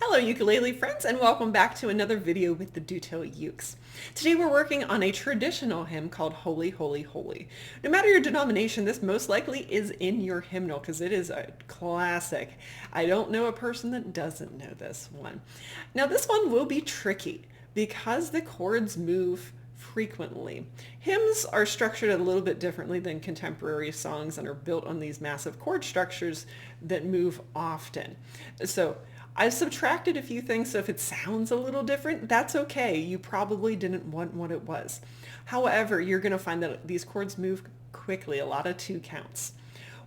Hello ukulele friends, and welcome back to another video with the Dutilh Ukes. Today we're working on a traditional hymn called Holy, Holy, Holy. No matter your denomination, this most likely is in your hymnal because it is a classic. I don't know a person that doesn't know this one. Now this one will be tricky because the chords move frequently. Hymns are structured a little bit differently than contemporary songs and are built on these massive chord structures that move often. So I've subtracted a few things, so if it sounds a little different, that's okay. You probably didn't want what it was. However, you're going to find that these chords move quickly, a lot of two counts.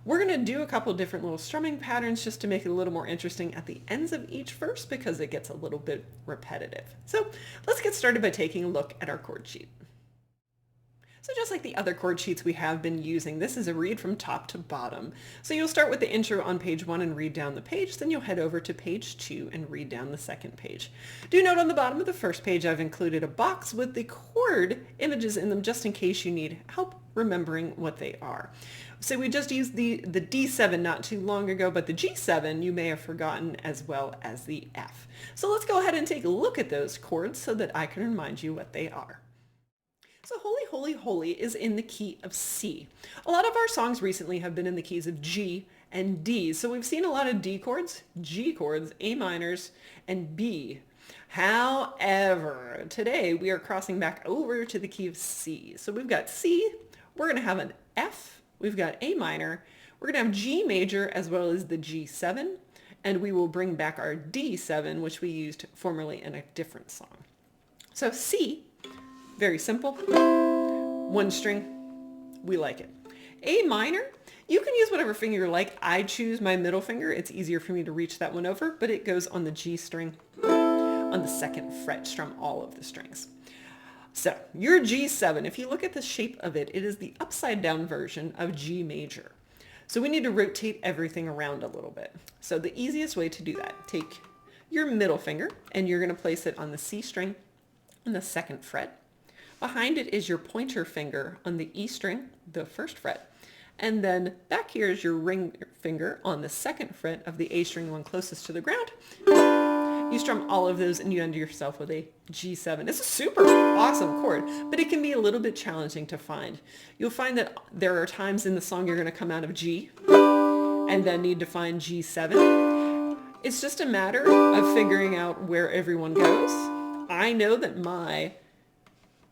We're going to do a couple different little strumming patterns just to make it a little more interesting at the ends of each verse because it gets a little bit repetitive. So let's get started by taking a look at our chord sheet. So just like the other chord sheets we have been using, this is a read from top to bottom. So you'll start with the intro on page 1 and read down the page, then you'll head over to page 2 and read down the second page. Do note on the bottom of the first page I've included a box with the chord images in them just in case you need help remembering what they are. So we just used the D7 not too long ago, but the G7 you may have forgotten, as well as the F. So let's go ahead and take a look at those chords so that I can remind you what they are. So Holy, Holy, Holy is in the key of C. A lot of our songs recently have been in the keys of G and D. So we've seen a lot of D chords, G chords, A minors, and B. However, today we are crossing back over to the key of C. So we've got C, we're going to have an F, we've got A minor, we're going to have G major as well as the G7, and we will bring back our D7, which we used formerly in a different song. So C, very simple, one string, we like it. A minor, you can use whatever finger you like. I choose my middle finger. It's easier for me to reach that one over, but it goes on the G string on the second fret, strum all of the strings. So your G7, if you look at the shape of it, it is the upside down version of G major. So we need to rotate everything around a little bit. So the easiest way to do that, take your middle finger and you're going to place it on the C string on the second fret. Behind it is your pointer finger on the E string, the first fret. And then back here is your ring finger on the second fret of the A string, the one closest to the ground. You strum all of those and you end yourself with a G7. It's a super awesome chord, but it can be a little bit challenging to find. You'll find that there are times in the song you're going to come out of G and then need to find G7. It's just a matter of figuring out where everyone goes. I know that my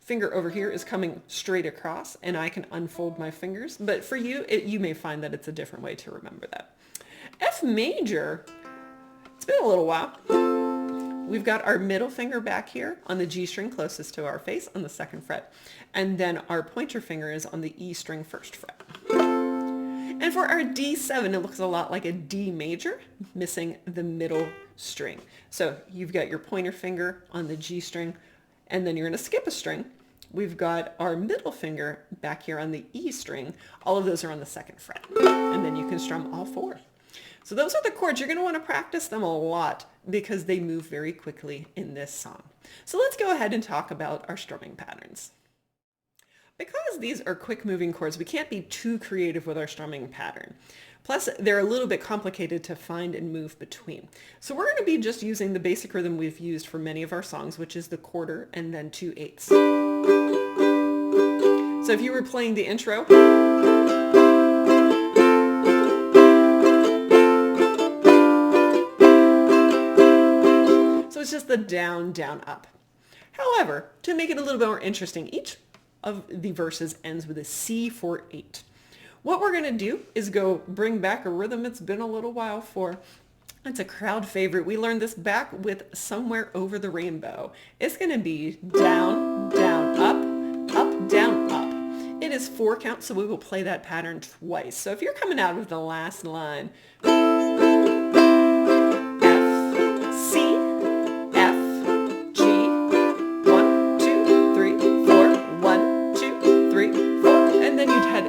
finger over here is coming straight across and I can unfold my fingers, but for you, you may find that it's a different way to remember that. F major, it's been a little while. We've got our middle finger back here on the G string closest to our face on the second fret, and then our pointer finger is on the E string first fret. And for our D7, it looks a lot like a D major, missing the middle string. So you've got your pointer finger on the G string, and then you're going to skip a string. We've got our middle finger back here on the E string. All of those are on the second fret. And then you can strum all four. So those are the chords. You're going to want to practice them a lot because they move very quickly in this song. So let's go ahead and talk about our strumming patterns. Because these are quick moving chords, we can't be too creative with our strumming pattern. Plus, they're a little bit complicated to find and move between. So we're going to be just using the basic rhythm we've used for many of our songs, which is the quarter and then 2/8. So if you were playing the intro, so it's just the down, down, up. However, to make it a little bit more interesting, each of the verses ends with a C4/8. What we're going to do is go bring back a rhythm it's been a little while for. It's a crowd favorite. We learned this back with Somewhere Over the Rainbow. It's going to be down, down, up, down, up. It is 4 counts, so we will play that pattern twice. So if you're coming out of the last line,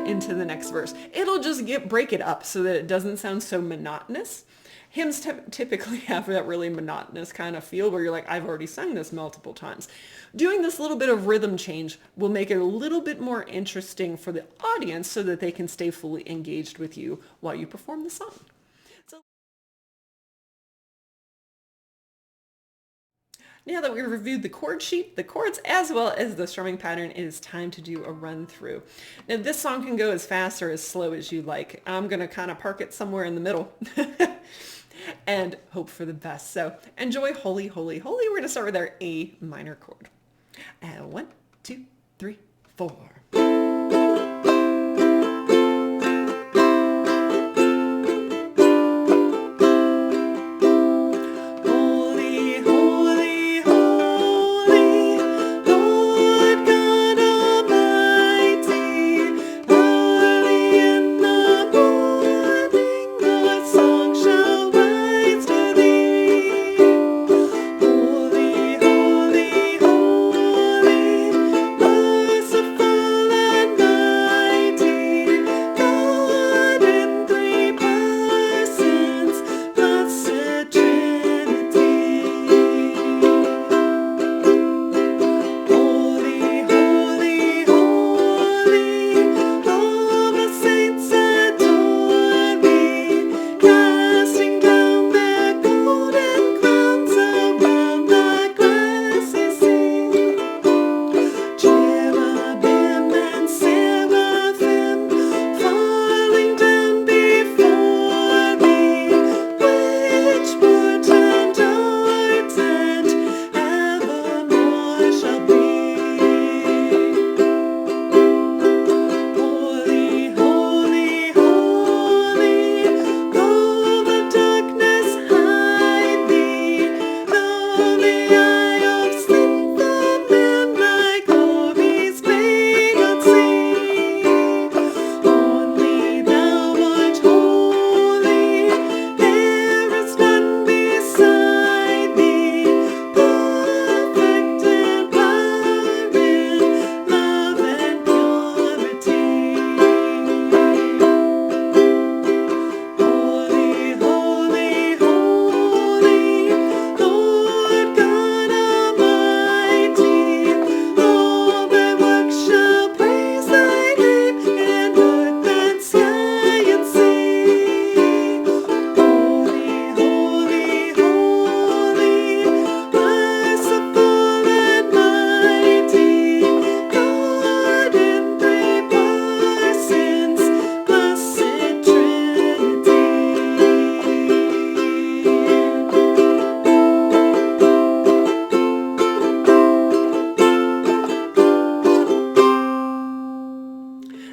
into the next verse. It'll just break it up so that it doesn't sound so monotonous. Hymns typically have that really monotonous kind of feel where you're like, I've already sung this multiple times. Doing this little bit of rhythm change will make it a little bit more interesting for the audience so that they can stay fully engaged with you while you perform the song. Now that we've reviewed the chord sheet, the chords, as well as the strumming pattern, it is time to do a run through. Now this song can go as fast or as slow as you like. I'm going to kind of park it somewhere in the middle and hope for the best. So enjoy Holy, Holy, Holy. We're going to start with our A minor chord. And 1, 2, 3, 4.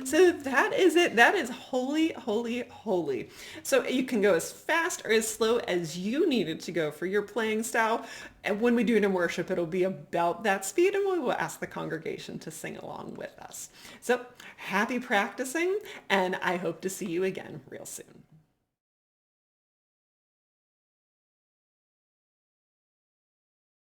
So that is it. That is Holy, Holy, Holy. So you can go as fast or as slow as you need it to go for your playing style. And when we do it in worship, it'll be about that speed, and we will ask the congregation to sing along with us. So happy practicing, and I hope to see you again real soon.